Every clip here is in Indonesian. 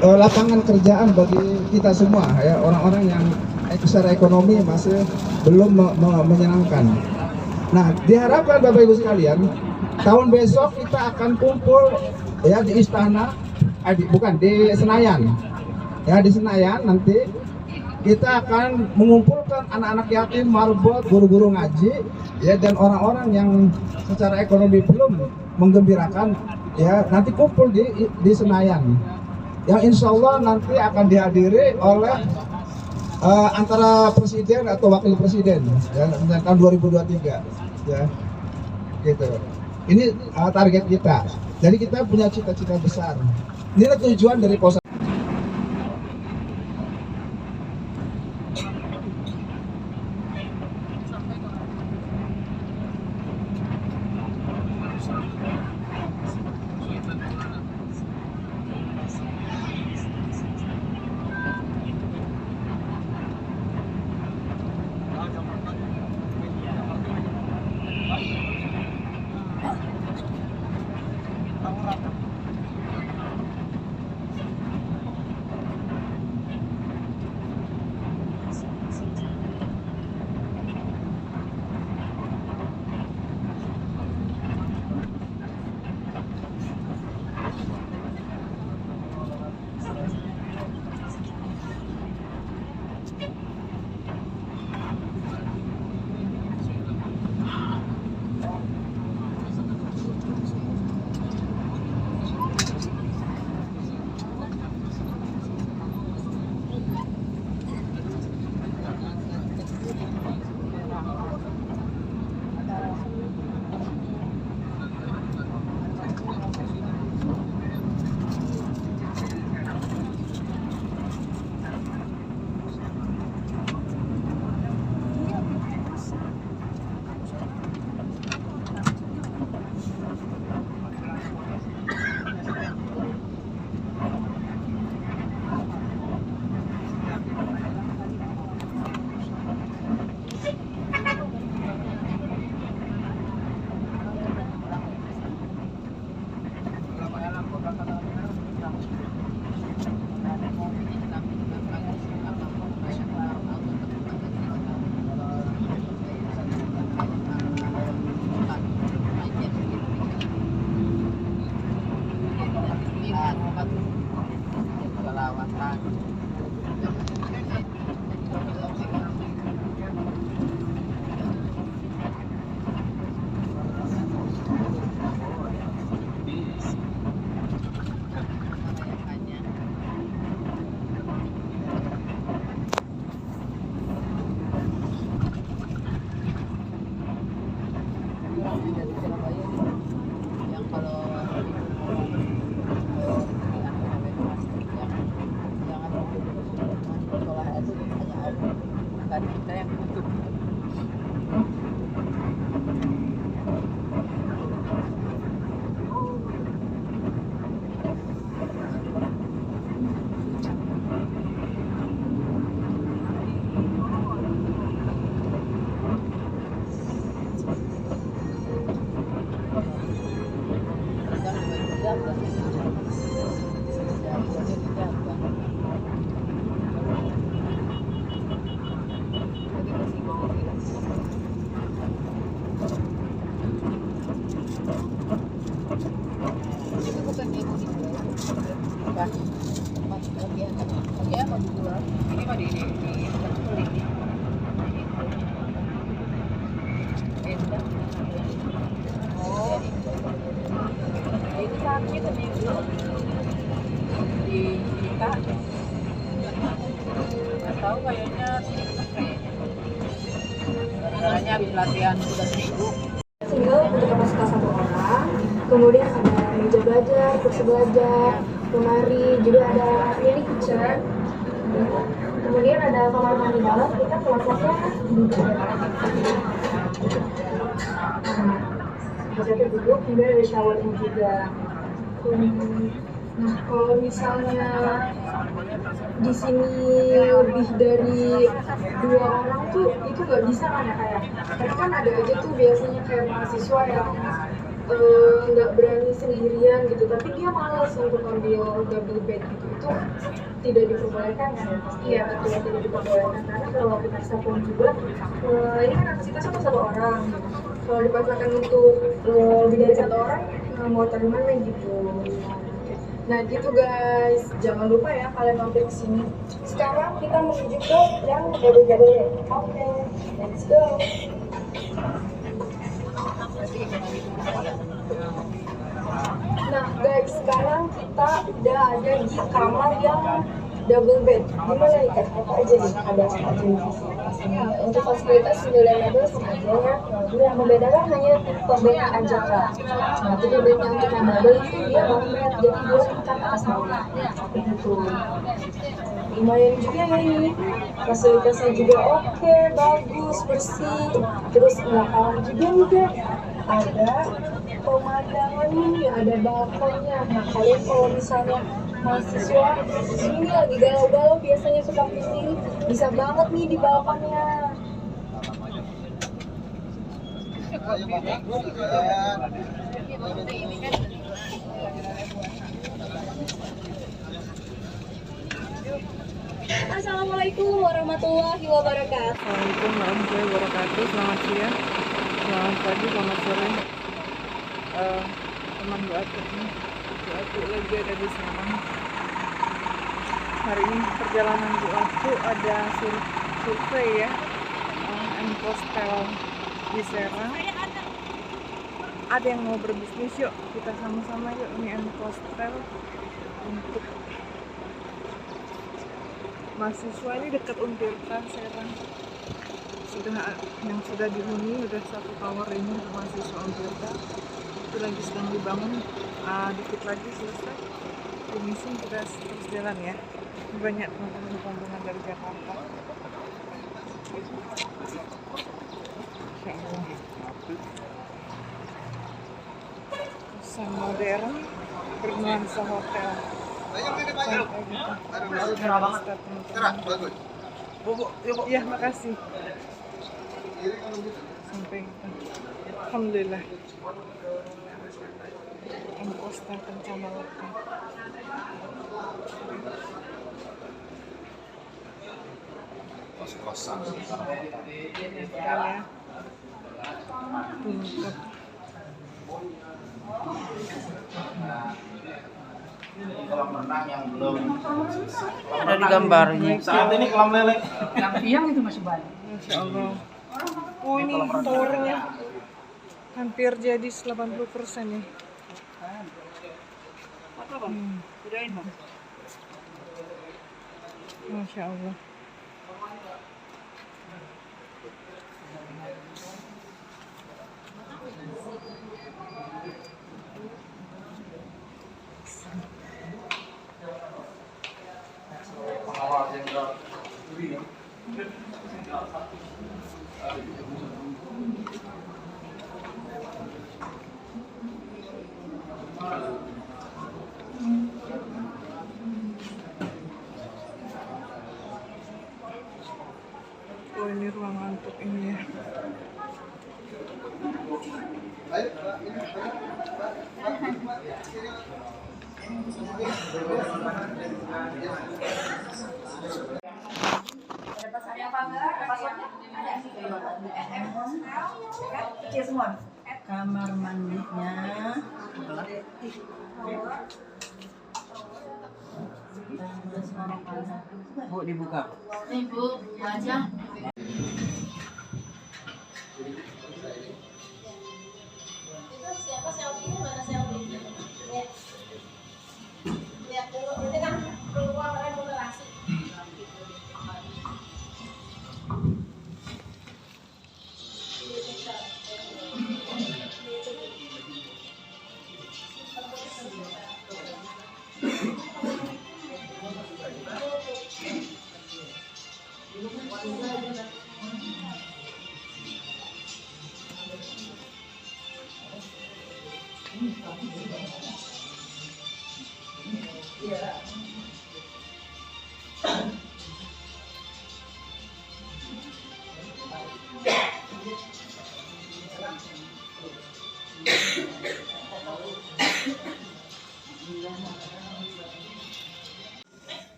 lapangan kerjaan bagi kita semua ya, orang-orang yang secara ekonomi masih belum menyenangkan. Nah, diharapkan Bapak Ibu sekalian, tahun besok kita akan kumpul ya di istana, bukan di Senayan. Ya, di Senayan nanti kita akan mengumpulkan anak-anak yatim, marbot, guru-guru ngaji ya, dan orang-orang yang secara ekonomi belum menggembirakan ya, nanti kumpul di Senayan. Yang insya Allah nanti akan dihadiri oleh antara presiden atau wakil presiden ya, tahun 2023 ya, gitu. Ini target kita. Jadi kita punya cita-cita besar. Inilah tujuan dari Pos. Tahu kayaknya caranya habis latihan sudah seminggu. Single untuk kapasitas 1 orang, kemudian ada meja belajar, kursi belajar, lemari, juga ada mini kitchen, kemudian ada kamar mandi dalam, kita kelasnya bisa duduk, kemudian ada showernya juga. Nah, kalau misalnya di sini lebih dari 2 orang tuh itu nggak bisa kan ya, kayak karena kan ada aja tuh biasanya kayak mahasiswa yang nggak berani sendirian gitu, tapi dia malas untuk ambil double bed gitu. Itu tidak diperbolehkan kan ya? Pasti ya, betul, tidak diperbolehkan karena kalau dipaksa pun juga ini kan kapasitas satu orang gitu. Kalau dipaksakan untuk lebih dari satu orang mau terima gitu. Nah gitu guys, jangan lupa ya kalian mampir ke sini. Sekarang kita menuju ke yang double-double. Oke, let's go. Nah guys, sekarang kita udah ada di kamar yang double bed. Gimana nih Kak? Apa aja nih? Ada apa aja nih? Untuk fasilitas 9 meter sengaja ya. Jadi yang membedakan hanya tipe bednya aja Kak. Nah tipe bednya untuk yang double itu dia magnet, jadi dia tingkat atas bawah. Begitu. Lumayan juga ya ini. Fasilitasnya juga oke, bagus, bersih. Terus nggak kalah juga ada pemandangan ini, ada balkonnya. Nah kalian kalau misalnya mahasiswa ini lagi galau-galau biasanya suka kesini, bisa banget nih di balkonnya. Assalamualaikum warahmatullahi wabarakatuh. Assalamualaikum warahmatullahi wabarakatuh. Selamat siang, selamat pagi, selamat sore. Teman Bu Atu lagi ada di sana. Hari ini perjalanan Bu Atu ada survei ya, Mpostel di Serang. Ada yang mau berbisnis, yuk kita sama-sama yuk ini Mpostel untuk mahasiswa. Ini dekat Untirta Serang. Yang sudah dihuni udah 1 tower ini untuk mahasiswa Untirta. Itu lagi sedang dibangun, dikit lagi selesai. Finishing, kita terus jalan ya. Banyak teman-teman rombongan dari Jakarta. Kosan modern bernuansa hotel. Iya, makasih. Sampai alhamdulillah. Mpostel Kencana Lekah. Kos-kosan. Ya. Tingkat. Kolam renang yang belum Ada di gambarnya. saat ini kolam lele. Yang tiang itu masih banyak. Masya Allah. Oh ini towernya hampir jadi 80% ya. Masya Allah. Oh ini ruangan untuk ini ya. Kamar mandinya Bu dibuka. Ibu, aja. Siapa selfie? Mana selfie? Lihat dulu, ini kan keluar remunerasi.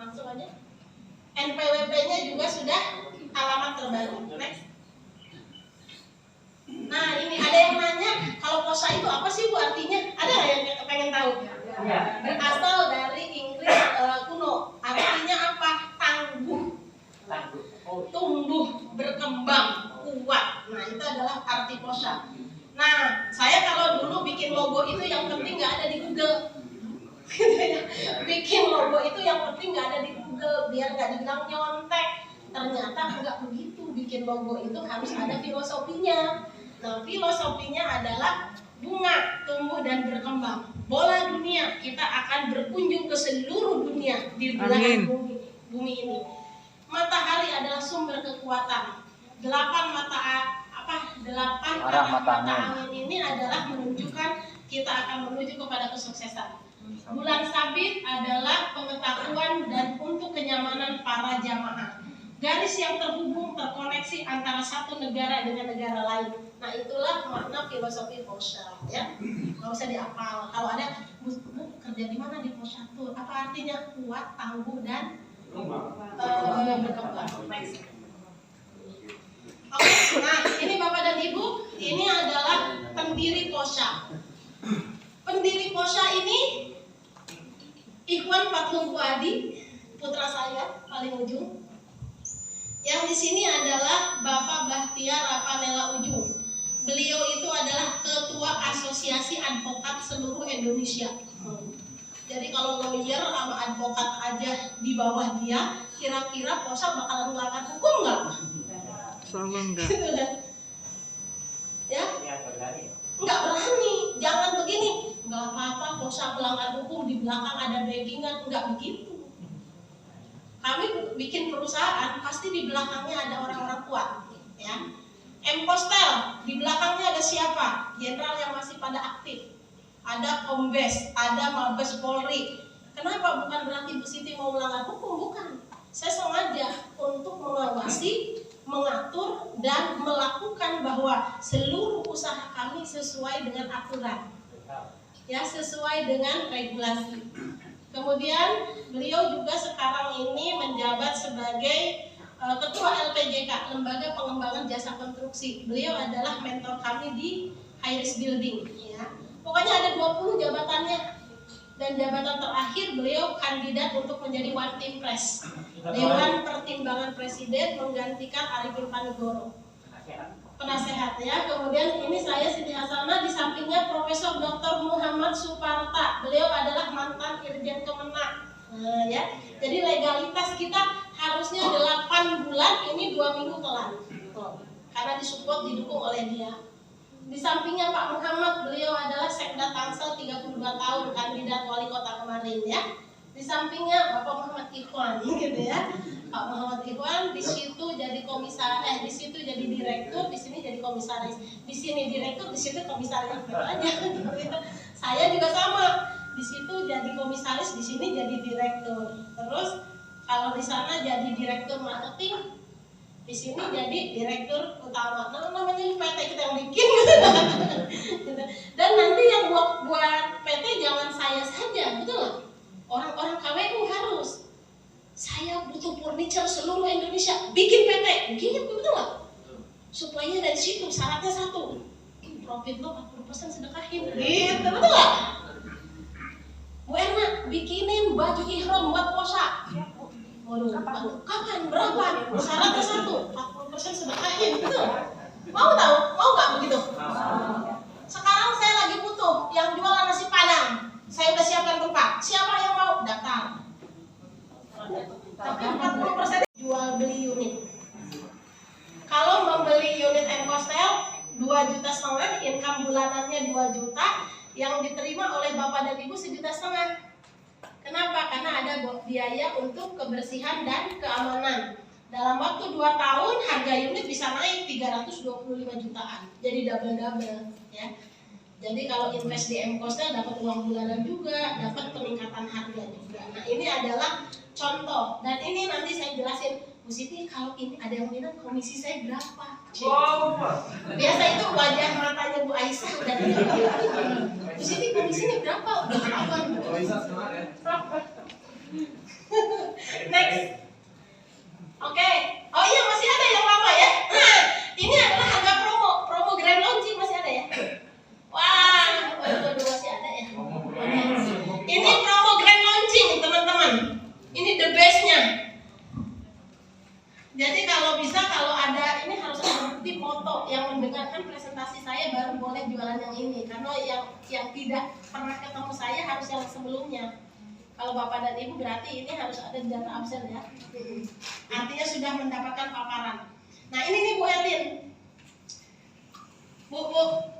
langsung aja. NPWP-nya juga sudah alamat terbaru. Next. Nah, ini ada yang nanya, kalau POSA itu apa sih Bu artinya? Ada nggak yang pengen tahu? Berasal dari Inggris kuno. Artinya apa? Tangguh, tumbuh, berkembang, kuat. Nah, itu adalah arti POSA. Nah, saya kalau dulu bikin logo itu yang penting nggak ada di Google. Gitu ya. Bikin logo itu yang penting nggak ada di Google, biar nggak dibilang nyontek. Ternyata nggak begitu. Bikin logo itu harus ada filosofinya. Nah, filosofinya adalah bunga tumbuh dan berkembang. Bola dunia, kita akan berkunjung ke seluruh dunia di belahan bumi ini. Matahari adalah sumber kekuatan. 8 arah mata angin ini adalah menunjukkan kita akan menuju kepada kesuksesan. Bulan sabit adalah pengetahuan dan untuk kenyamanan para jamaah. Garis yang terhubung terkoneksi antara satu negara dengan negara lain. Nah, itulah makna filosofi POSA, ya. Nggak usah dihafal. Kalau ada bu kerja di mana di POSA tuh? Apa artinya? Kuat, tangguh dan berkembang. Oke, nah ini Bapak dan Ibu, ini adalah pendiri POSA. Pendiri POSA ini Ikhwan Fathul Fuadi, putra saya paling ujung. Yang di sini adalah Bapak Bahtiar Rapanela Ujung. Beliau itu adalah Ketua Asosiasi Advokat seluruh Indonesia. Jadi kalau lawyer sama advokat aja di bawah dia, kira-kira POSA bakalan melanggar hukum nggak? Selalu enggak. Ya? Nggak berani. Jangan begini. Nggak apa-apa POSA melanggar hukum, di belakang ada backingan. Nggak begitu. Kami bikin perusahaan, pasti di belakangnya ada orang-orang kuat, ya. Postel, di belakangnya ada siapa? Jenderal yang masih pada aktif. Ada Kombes, ada Mabes Polri. Kenapa? Bukan berarti Bu Siti mau melanggar hukum, bukan. Saya sengaja untuk mengawasi, mengatur, dan melakukan bahwa seluruh usaha kami sesuai dengan aturan, ya, sesuai dengan regulasi. Kemudian beliau juga sekarang ini menjabat sebagai Ketua LPJK, Lembaga Pengembangan Jasa Konstruksi. Beliau adalah mentor kami di High Risk Building, ya. Pokoknya ada 20 jabatannya. Dan jabatan terakhir beliau kandidat untuk menjadi One Team Press, Dewan Pertimbangan Presiden menggantikan Arifin Panigoro, penasehat, ya. Kemudian ini saya Siti Hasanah, di sampingnya Profesor Dr. Muhammad Suparta. Beliau adalah mantan Irjen Kemenak. Nah, ya. Jadi legalitas kita harusnya 8 bulan, ini 2 minggu telat. Karena disupport, didukung oleh dia. Di sampingnya Pak Muhammad, beliau adalah Sekda Tangsel 32 tahun, kandidat wali kota kemarin, ya. Di sampingnya Bapak Muhammad Ikhwan, gitu ya. Pak Muhammad Ikhwan di situ jadi komisaris, di situ jadi direktur, di sini jadi komisaris. Di sini direktur, di situ komisaris aja. Saya juga sama. Di situ jadi komisaris, di sini jadi direktur. Terus kalau di sana jadi direktur marketing, di sini jadi direktur utama. Nah, namanya PT kita yang bikin. Dan nanti yang buat PT jangan saya saja, betul nggak? Orang-orang KWU harus. Saya butuh furniture seluruh Indonesia, bikin PT, gitu, betul nggak? Suplainya dari situ, syaratnya satu, profit lo 40% sedekahin, gitu, betul nggak? Bu Erna, bikinin baju ihram buat POSA. Waduh, kapan? Berapa? Syaratnya satu, 40% sedekahin, betul? Mau tahu? Mau nggak begitu? Sekarang saya lagi butuh yang jualan nasi padang. Saya udah siapkan tempat. Siapa yang mau daftar? Tapi 40% jual beli unit. Kalau membeli unit Postel 2,5 juta, income bulanannya 2 juta, yang diterima oleh Bapak dan Ibu 1,5 juta. Kenapa? Karena ada biaya untuk kebersihan dan keamanan. Dalam waktu 2 tahun harga unit bisa naik 325 jutaan. Jadi double-double, ya. Jadi kalau invest di Postel dapat uang bulanan juga, dapat peningkatan harga juga. Nah, ini adalah contoh, dan ini nanti saya jelasin, Bu Siti kalau ini ada yang minat komisi saya berapa? Biasa itu wajah matanya Bu Aisyah dan Bu Siti komisinya berapa? Udah kapan? Ini the bestnya. Jadi kalau bisa, kalau ada ini harus ada bukti foto yang mendengarkan presentasi saya baru boleh jualan yang ini. Karena yang tidak pernah ketemu saya harus yang sebelumnya. Kalau Bapak dan Ibu berarti ini harus ada data absen ya. Artinya sudah mendapatkan paparan. Nah ini nih Bu Elin. Bu,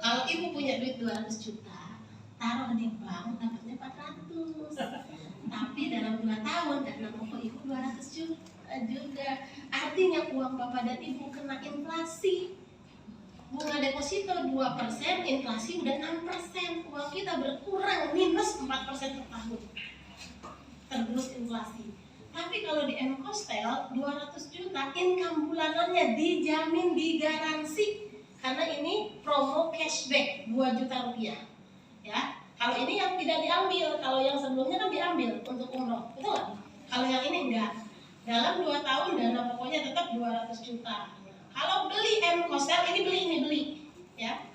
kalau Ibu punya duit 200 juta, taruh di bank dapatnya 400. Tapi dalam 2 tahun karena pokok Ibu 200 juta juga. Artinya uang Bapak dan Ibu kena inflasi. Bunga deposito 2%, inflasi udah 6%. Uang kita berkurang minus 4% per tahun. Tergerus inflasi. Tapi kalau di M-Costel 200 juta income bulanannya dijamin, digaransi. Karena ini promo cashback 2 juta rupiah. Ya, kalau ini yang tidak diambil, kalau yang sebelumnya kan diambil untuk umroh, betul nggak? Kalau yang ini enggak. Dalam 2 tahun dana pokoknya tetap 200 juta. Kalau beli M-Costel ini beli, ya.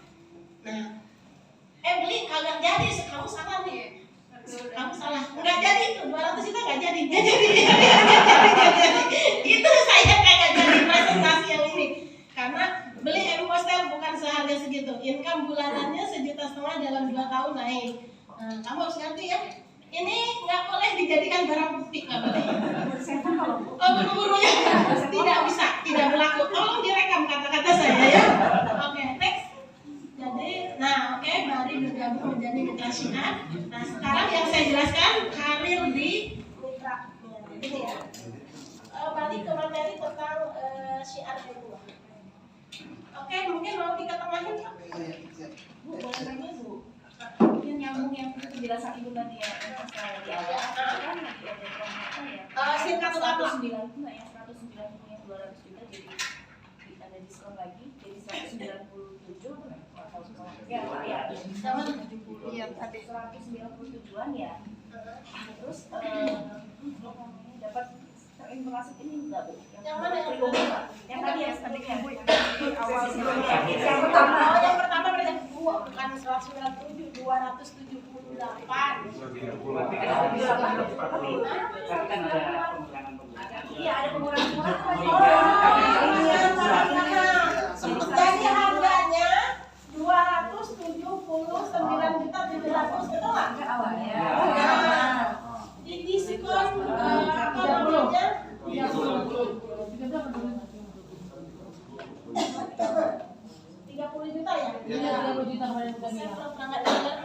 Nah, beli kagak jadi, kamu salah nih. Kamu salah, nggak jadi, 200 juta nggak jadi. Itu saya kagak jadi presentasi yang ini. Karena beli M-Costel bukan seharga segitu. Income bulanannya 1,5 juta dalam 2 tahun naik. Nah, kamu harus ngerti ya. Ini nggak boleh dijadikan barang bukti, nggak boleh. Oh, buru-burunya tidak bisa, tidak berlaku. Tolong direkam kata-kata saya ya. Oke, next. Jadi, mari bergabung menjadi mitra syiar. Nah, sekarang yang saya jelaskan karir di mitra. Ini ya. Balik ke materi tentang syiar kedua. Oke, mungkin mau diketengahin Pak? Bu, boleh nanya Bu? Mungkin nyambung yang penjelasan Ibu tadi ya, di awal kan lagi ada promo apa ya? Singkat lama. 190 yang 190 yang 200 juta jadi ada diskon lagi jadi 197 ya Pak ya. Sama 70 ya tadi 197-an ya. Terus dapat informasi ini enggak Bu? Yang mana yang yang tadi yang sebelumnya awal sebelumnya. Yang pertama berarti bukan 197, 278. Iya ada pengurangan. Jadi harganya 279.700 betul nggak? Awalnya. Di diskon apa namanya? 30 juta ya? Iya, 30 juta kemarin bukan ya. Saya pernah nggak dengar.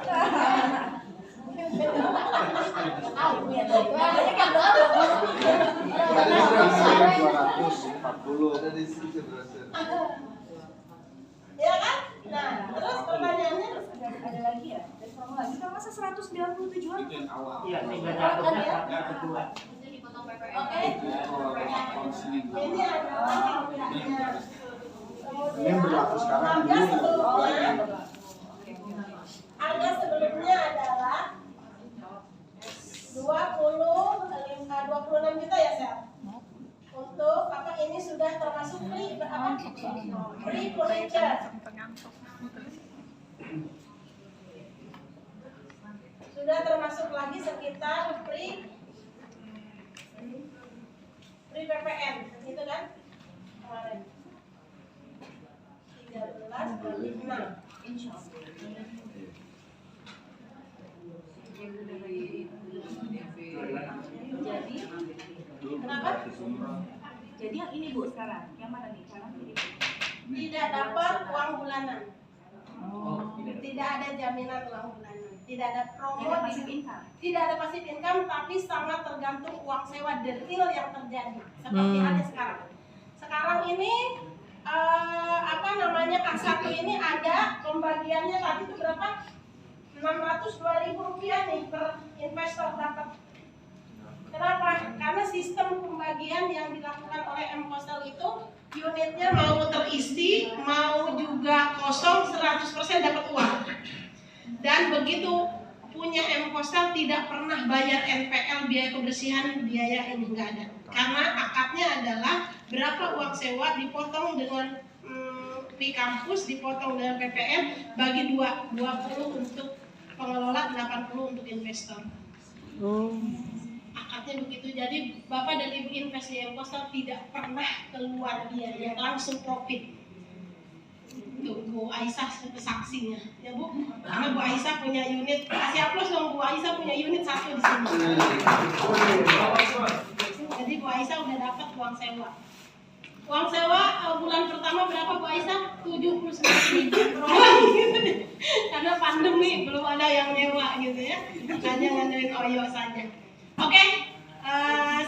Ya kan? Nah, terus pertanyaannya Ada lagi ya? Dari kamu lagi kan masa 197-an? Iya, tinggal jatuhnya kedua. oke. Ini adalah harganya. Yang berlaku sekarang Harga sebelumnya adalah 26 juta ya Sel. Untuk apa ini sudah termasuk free berapa? Free furniture. Sudah termasuk lagi sekitar free PPN, gitu kan? Kemarin 13 kali 6. Jadi, Kenapa? jadi yang ini Bu sekarang, yang mana nih? Kanan kiri? Tidak dapat uang bulanan. Tidak ada jaminan uang bulanan. Tidak ada promo. Tidak pasif income. Tidak ada passive income, tapi sangat tergantung uang sewa the real yang terjadi. Seperti ada sekarang. Sekarang ini K1 ini ada pembagiannya tadi itu berapa? 602.000 rupiah nih per investor dapat. Kenapa? Karena sistem pembagian yang dilakukan oleh M-Costel itu unitnya mau terisi, mau juga kosong 100% dapat uang. Dan begitu punya M-Costel tidak pernah bayar NPL, biaya kebersihan, biaya ini enggak ada. Karena akadnya adalah berapa uang sewa dipotong dengan fee kampus, dipotong dengan PPN, bagi 20 untuk pengelola, 80 untuk investor. Akadnya dapatnya begitu. Jadi Bapak dan Ibu invest di M-Postal tidak pernah keluar biaya, langsung profit. Tuh, Bu Aisyah saksinya, ya Bu. Karena Bu Aisyah punya unit, kasih aplaus dong, Bu Aisyah punya unit 1 di sini. Jadi Bu Aisyah udah dapat uang sewa. Uang sewa bulan pertama berapa Bu Aisyah? 79.000. Karena pandemi belum ada yang nyewa gitu ya. Hanya ngandelin Oyo saja. Oke,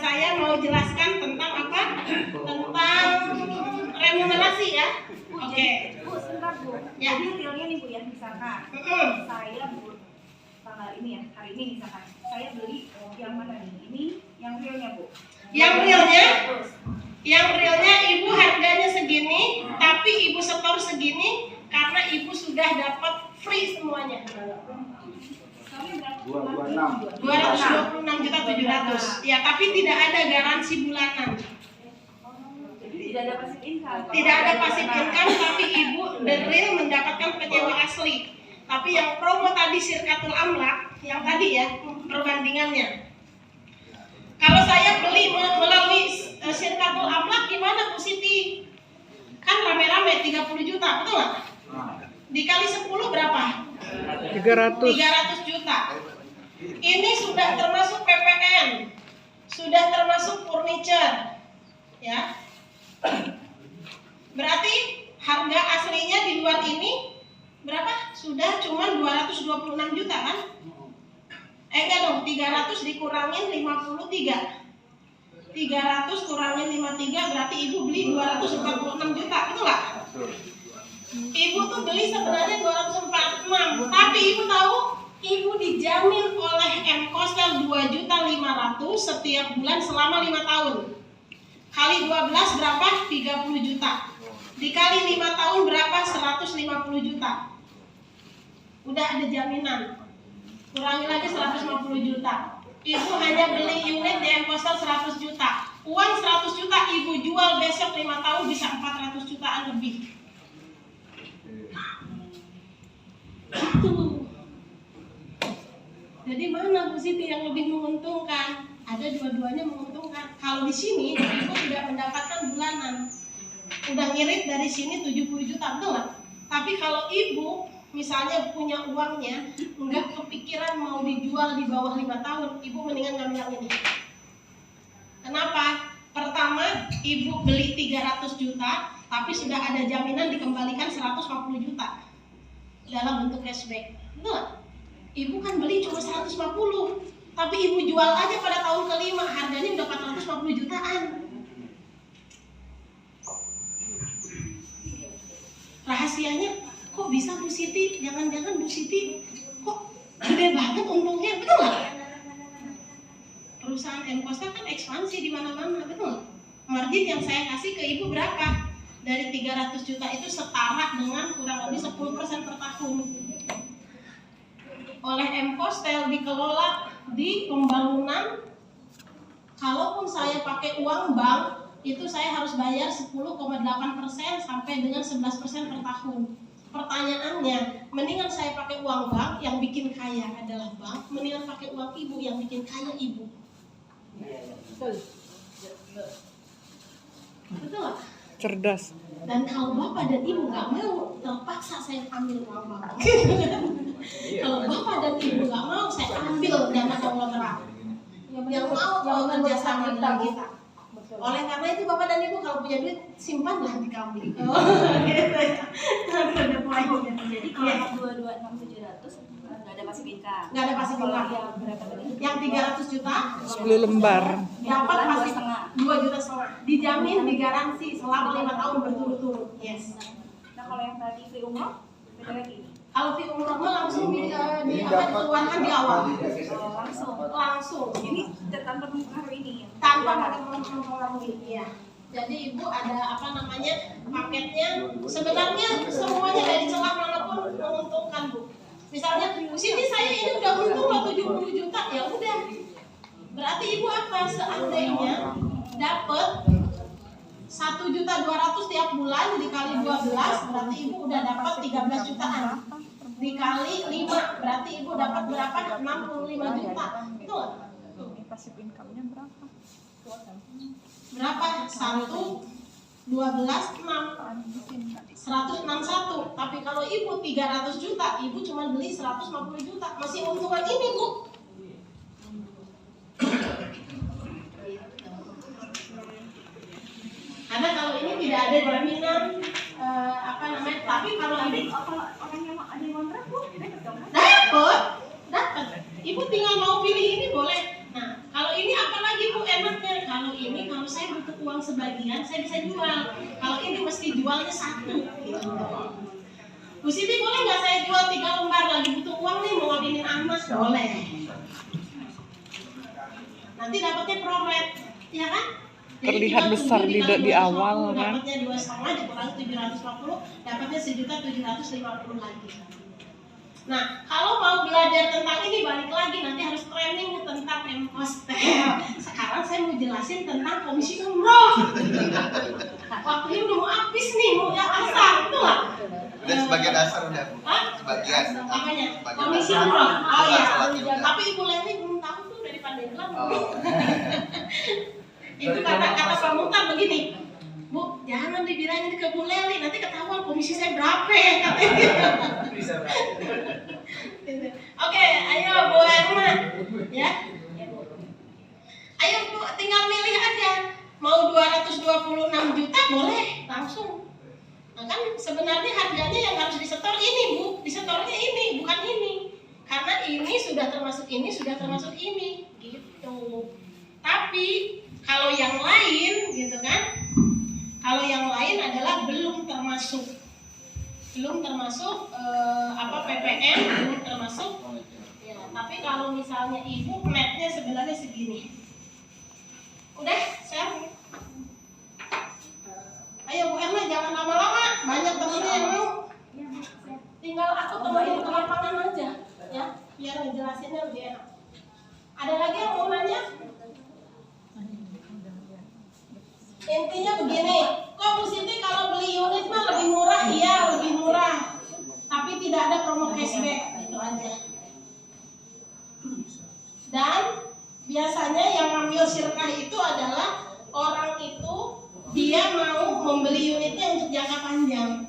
saya mau jelaskan tentang apa? Tentang remunerasi ya. Oke. Bu, sebentar Bu. Ya. Jadi realnya nih Bu ya, misalkan saya Bu tanggal ini ya, hari ini misalkan saya beli yang mana nih? Ini yang realnya Bu. Yang realnya Ibu harganya segini, tapi Ibu setor segini karena Ibu sudah dapat free semuanya. 226.700. Ya, tapi tidak ada garansi bulanan. Tidak ada passive income. Tidak ada passive income, tapi Ibu the real mendapatkan penyewa asli. Tapi yang promo tadi Sirkatul Amlak, yang tadi ya perbandingannya. Kalau saya beli melalui Sirkatul Amlak gimana Bu Siti? Kan rame-rame 30 juta, betul nggak? Dikali 10 berapa? 300 juta. Ini sudah termasuk PPN, sudah termasuk furniture, ya. Berarti harga aslinya di luar ini berapa? Sudah cuma 226 juta kan? Enggak dong, 300 dikurangin 53. 300 kurangin 53 berarti Ibu beli 246 juta, betul nggak? Ibu tuh beli sebenarnya 246, tapi Ibu tahu Ibu dijamin oleh M-Postal 2.500.000 setiap bulan selama 5 tahun. Kali 12 berapa? 30 juta. Dikali 5 tahun berapa? 150 juta. Udah ada jaminan. Kurangi lagi 150 juta. Ibu hanya beli unit di M-Postal 100 juta. Uang 100 juta Ibu jual besok 5 tahun bisa 400 jutaan lebih. Itu. Jadi mana Bu Siti yang lebih menguntungkan? Ada dua-duanya menguntungkan. Kalau di sini Ibu tidak mendapatkan bulanan. Udah ngirit dari sini 70 juta, betul nggak? Tapi kalau Ibu misalnya punya uangnya, nggak kepikiran mau dijual di bawah 5 tahun, Ibu mendingan ngambil yang ini. Kenapa? Pertama, Ibu beli 300 juta, tapi sudah ada jaminan dikembalikan 150 juta dalam bentuk cashback. Betul nggak? Ibu kan beli cuma 150, tapi Ibu jual aja pada tahun ke-5, harganya udah 450 jutaan. Rahasianya, kok bisa Bu Siti? Jangan-jangan Bu Siti kok gede banget untungnya, betul nggak? Perusahaan M-Postal kan ekspansi di mana-mana, betul nggak? Margin yang saya kasih ke Ibu berapa? Dari 300 juta itu setara dengan kurang lebih 10% per tahun. Oleh M-Postal dikelola di pembangunan. Kalaupun saya pakai uang bank, itu saya harus bayar 10,8% sampai dengan 11% per tahun. Pertanyaannya, mendingan saya pakai uang bank yang bikin kaya adalah bank, mendingan pakai uang Ibu yang bikin kaya Ibu. Betul. Betul. Cerdas. Dan kalau Bapak dan Ibu nggak mau, terpaksa saya ambil uang bank. Kalau Bapak dan Ibu nggak mau, saya ambil dana konglomerat. Yang mau kerja sama dengan kita. Oleh karena itu Bapak dan Ibu kalau punya duit, simpanlah di kami. Oh, gitu ya. Ada poinnya. Jadi kalau 226.700 nggak ada passive income. Nggak ada passive income. Yang berapa tadi? Yang 300 juta 10 lembar. dapat Yang passive 2,5 juta. Dijamin, digaransi selama 5 tahun berturut-turut. Yes. Nah kalau yang tadi free umroh, beda lagi. Kalau fee umroh langsung dikeluarkan di awal. Langsung. Ini tanpa mempengaruhi ini. Tanpa mempengaruhi. Ya. Jadi Ibu ada apa namanya paketnya. Sebenarnya semuanya dari celah manapun menguntungkan Bu. Misalnya Bu Siti saya ini udah untung loh 70 juta, ya udah. Berarti Ibu apa? Seandainya dapat 1.200.000 tiap bulan dikali 12 berarti Ibu udah dapat 13 jutaan. Dikali 5 berarti Ibu dapat berapa? 65 juta. Betul? passive income-nya berapa? Berapa? 1, 12, 6. 161. Tapi kalau ibu 300 juta, ibu cuma beli 150 juta. Masih untungan ini, Bu. Karena kalau ini tidak ada jaminan tapi kalau ini orang yang ada yang ngontrak Bu, dapat. Ibu tinggal mau pilih ini boleh. Nah, kalau ini apalagi Bu enaknya. Kalau saya butuh uang sebagian, saya bisa jual. Kalau ini mesti jualnya 1. Gitu. Bu Siti, boleh nggak saya jual 3 lembar, lagi butuh uang nih mau ngawinin anak? Boleh. Nanti dapatnya proret, ya kan? Terlihat besar di awal kan? Dapatnya 2,5 dikurangi 750, dapatnya 1.750 lagi. Nah, kalau mau belajar tentang ini balik lagi nanti harus training tentang M-Hostel. Sekarang saya mau jelasin tentang komisi umroh. Waktunya udah mau habis nih, mau asar, betul nggak? Udah sebagian dasar udah. Sebagian. Apanya? Komisi umroh. Oh iya. Tapi Ibu Leni belum tahu tuh dari Pandeglang. Itu kata Pak Muhtar begini, Bu, jangan dibilangin ke Bu Leli, nanti ketahuan komisi saya berapa katanya. Oke, ayo Bu Erma, ya. Ayo Bu, tinggal milih aja. Mau 226 juta boleh langsung. Nah kan sebenarnya harganya yang harus disetor ini Bu, disetornya ini bukan ini. Karena ini sudah termasuk ini, sudah termasuk ini, gitu. Tapi kalau yang lain, gitu kan? Kalau yang lain adalah belum termasuk PPN, belum termasuk. Ya, tapi kalau misalnya ibu netnya sebenarnya segini. Udah, saya. Ayo Bu Erna, jangan lama-lama. Banyak temennya yang mau. Tinggal aku temenin ke lapangan aja, ya, biar ngejelasinnya lebih enak. Ada lagi yang mau nanya? Intinya begini, kok Bu Siti kalau beli unit mah lebih murah? Iya, lebih murah. Tapi tidak ada promo cashback, itu aja. Dan biasanya yang ngambil sirkah itu adalah orang itu dia mau membeli unitnya untuk jangka panjang.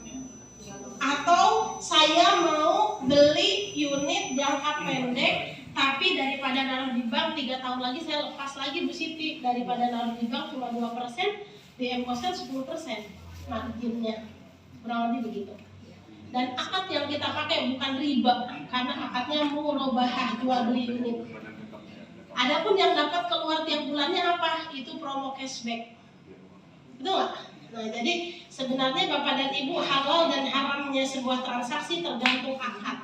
Atau saya mau beli unit jangka pendek, tapi daripada naruh di bank 3 tahun lagi saya lepas lagi Bu Siti, daripada naruh di bank cuma 2%, di M-Hostel 10% marginnya, kurang lebih begitu. Dan akad yang kita pakai bukan riba, karena akadnya murabahah, jual beli unit. Adapun yang dapat keluar tiap bulannya apa? Itu promo cashback. Betul nggak? Nah, jadi sebenarnya Bapak dan Ibu, halal dan haramnya sebuah transaksi tergantung akad.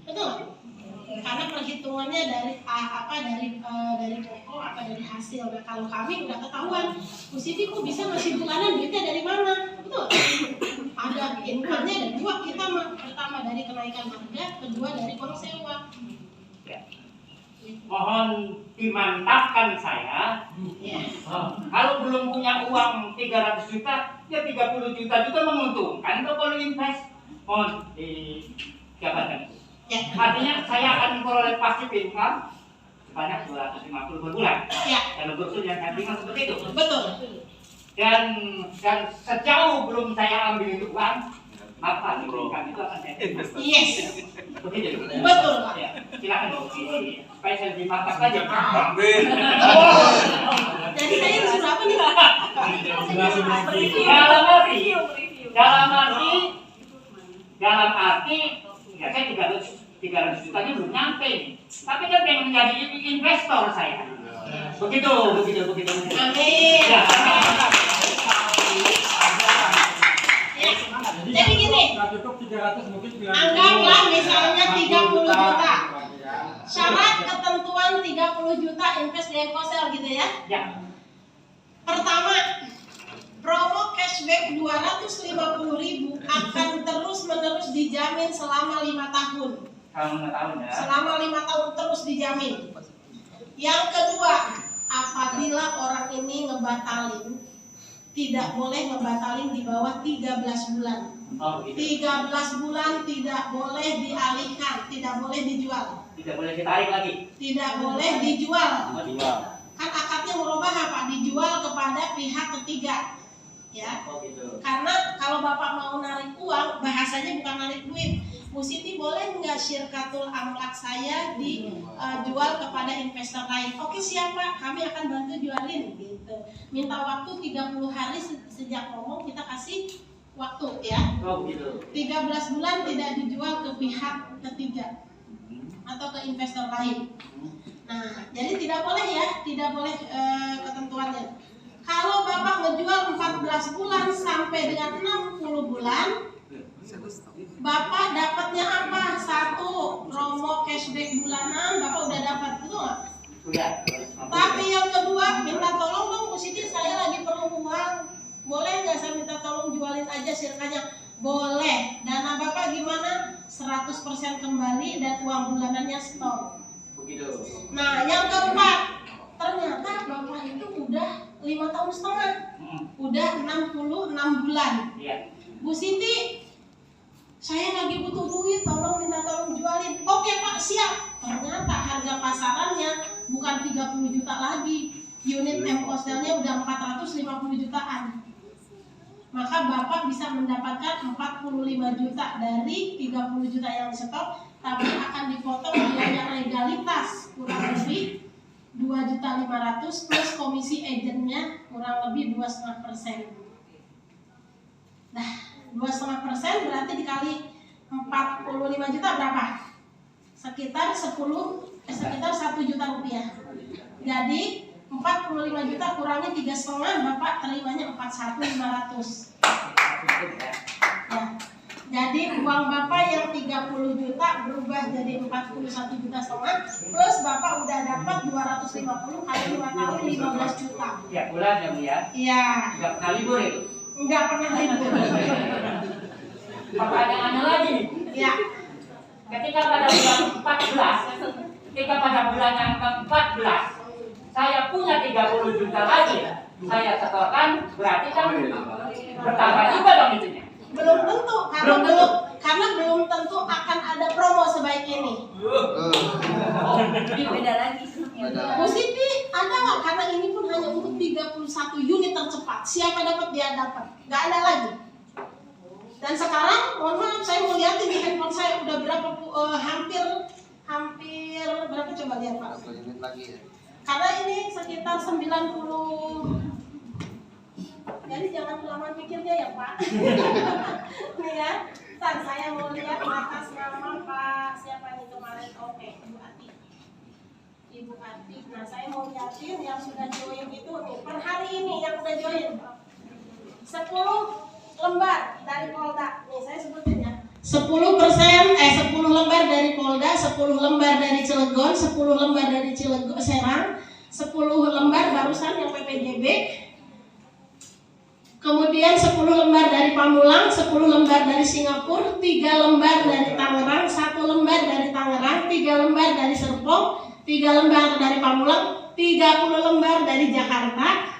Betul nggak? Karena perhitungannya dari dari pokok apa dari hasil. Nah, kalau kami udah ketahuan, Bu Siti kok bisa ngasih bulanan duitnya dari mana? Betul? Ada income-nya ada 2, kita pertama dari kenaikan harga, kedua dari uang sewa. Ya. Mohon dimantapkan saya. Ya. Kalau belum punya uang 300 juta, ya 30 juta juga menguntungkan kalau invest. Mohon dijabarkan. Ya. Artinya saya akan memperoleh passive income sebanyak 250 per bulan. Ya. Kalau kursus yang saya terima seperti itu. Betul. Dan sejauh belum saya ambil itu uang, maka income itu akan saya invest. Yes. Begitu. Betul, Pak. Ya. Silakan supaya saya lebih mantap saja. Jadi saya sudah apa nih? Dalam arti ya saya 300 jutanya belum nyampe, tapi kan yang menjadi investor saya. Begitu. Amin. Ya. Jadi gini, anggaplah misalnya 30 juta. Syarat ketentuan 30 juta invest di M-Hostel gitu ya. Ya. Pertama, promo cashback 250.000 akan terus-menerus dijamin selama 5 tahun. Selama 5 tahun ya. Selama 5 tahun terus dijamin. Yang kedua, apabila orang ini ngebatalin, tidak boleh ngebatalin di bawah 13 bulan. Oh, gitu. 13 bulan tidak boleh dialihkan, tidak boleh dijual. Tidak boleh ditarik lagi. Tidak boleh dijual. Dijual. ya. Oh gitu. Karena kalau Bapak mau narik uang, bahasanya bukan narik duit. Bu Siti boleh nggak syirkatul amlak saya dijual kepada investor lain? Oke siapa? Kami akan bantu jualin gitu. Minta waktu 30 hari sejak ngomong kita kasih waktu ya. Oh gitu. 13 bulan tidak dijual ke pihak ketiga atau ke investor lain. Nah, jadi tidak boleh ya, tidak boleh ketentuannya. Kalau Bapak ngejual 14 bulan sampai dengan 60 bulan, Bapak dapatnya apa? Satu, promo cashback bulanan, Bapak udah dapat, betul nggak? Sudah. Tapi yang kedua, minta tolong dong Bu Siti, saya lagi perlu uang. Boleh nggak saya minta tolong jualin aja sirkanya? Boleh. Dana Bapak gimana? 100% kembali dan uang bulanannya stop. Begitu. Nah, yang keempat, ternyata Bapak itu udah 5 tahun setengah. Udah 66 bulan. Iya. Bu Siti, saya lagi butuh duit, minta tolong jualin. Oke Pak, siap. Ternyata harga pasarannya bukan 30 juta lagi. Unit M hostelnya udah 450 jutaan. Maka Bapak bisa mendapatkan 45 juta dari 30 juta yang stok, tapi akan dipotong biaya legalitas kurang lebih 2.500.000 plus komisi agennya kurang lebih 2,5%. Nah, 2,5% berarti dikali 45 juta berapa? Sekitar 1 juta rupiah. Jadi 45 juta kurangi 3,5, Bapak terimanya 41.500. Ya. Jadi uang Bapak yang 30 juta berubah jadi 41,5 juta plus Bapak udah dapat 250 kali 5 tahun 15 juta. Ya, bulan ya Bu ya. Iya. Enggak pernah libur itu. Enggak pernah libur. Pertanyaannya lagi. Ya. Ketika pada bulan 14, yang ke-14, saya punya 30 juta lagi, saya setorkan, berarti kan bertambah juga dong itunya. Belum tentu karena belum tentu akan ada promo sebaik ini. Beda lagi. Bu Siti ada nggak? Karena ini pun hanya untuk 31 unit tercepat. Siapa dapat dia dapat, nggak ada lagi. Dan sekarang, mohon maaf, saya mau lihatin di handphone saya udah berapa, hampir berapa, coba lihat Pak. Karena ini sekitar 90. Jadi jangan kelamaan pikirnya ya Pak. Nih ya, Tan, saya mau lihat atas nama Pak siapa nih kemarin? Oke, Ibu Ati. Ibu Ati. Nah, saya mau lihatin yang sudah join itu nih. Per hari ini yang sudah join 10 lembar dari Polda. Nih saya sebutin ya. 10% 10 lembar dari Polda, 10 lembar dari Cilegon, 10 lembar dari Serang, 10 lembar barusan yang PPJB. Kemudian 10 lembar dari Pamulang, 10 lembar dari Singapura, 3 lembar dari Tangerang, 1 lembar dari Tangerang, 3 lembar dari Serpong, 3 lembar dari Pamulang, 30 lembar dari Jakarta,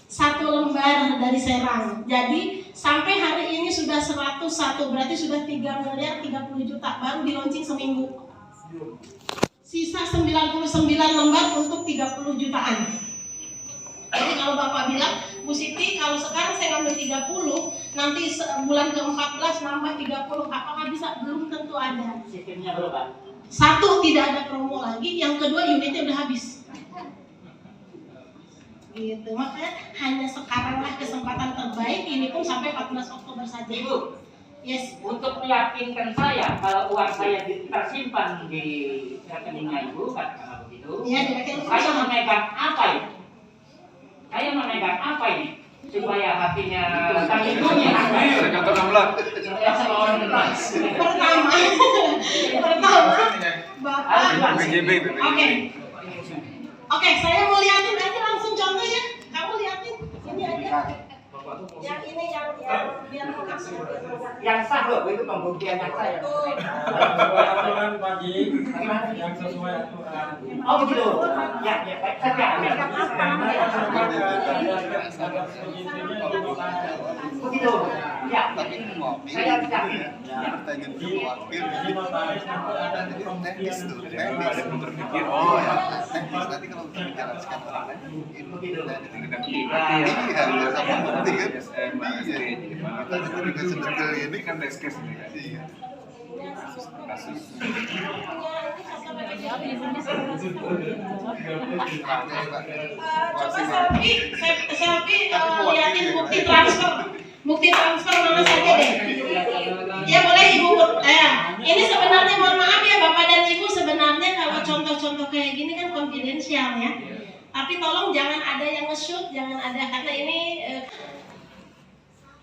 1 lembar dari Serang. Jadi sampai hari ini sudah 101, berarti sudah 3.030 juta baru di launching seminggu. Sisa 99 lembar untuk 30 jutaan. Jadi kalau Bapak bilang, Bu Siti kalau sekarang saya ngambil 30, nanti bulan ke-14 nambah 30, apakah bisa? Belum tentu ada. Sistemnya berubah. Satu, tidak ada promo lagi, yang kedua unitnya udah habis. Gitu, makanya hanya sekaranglah kesempatan terbaik, ini pun sampai 14 Oktober saja. Ibu, Yes. untuk meyakinkan saya kalau uang saya tersimpan di rekeningnya Ibu, katakanlah begitu, Iya, di rekening saya perusahaan. memegang apa ini? Saya memegang apa ini? Supaya hatinya terlindungi. Pertama, Bapak. Oke, saya mau liatin aja langsung contoh ya. Kamu liatin, ini aja. Yang ini yang biar lokasi. Yang sah loh, itu pembuktian yang saya. Aturan pagi yang sesuai aturan. Oh begitu. Ya, saya Begitu. begitu. Ya. Tapi mewakili. Saya siap. Pertanyaan mewakili. Ini notaris kan ada Jadi teknis tuh, teknis. berpikir Oh ya, teknis. Nanti kalau kita bicara sekarang lain, iya, sama bukti kan. Iya, kita juga sedekal ini kan test case ini kan. Iya. Kasus. Coba selfie liatin bukti transfer mana saja deh. Ya boleh ibu. Ini sebenarnya mohon maaf ya Bapak dan Ibu, sebenarnya kalau contoh-contoh kayak gini kan konfidensial ya. Tapi tolong jangan ada yang nge-shoot, jangan ada, karena ini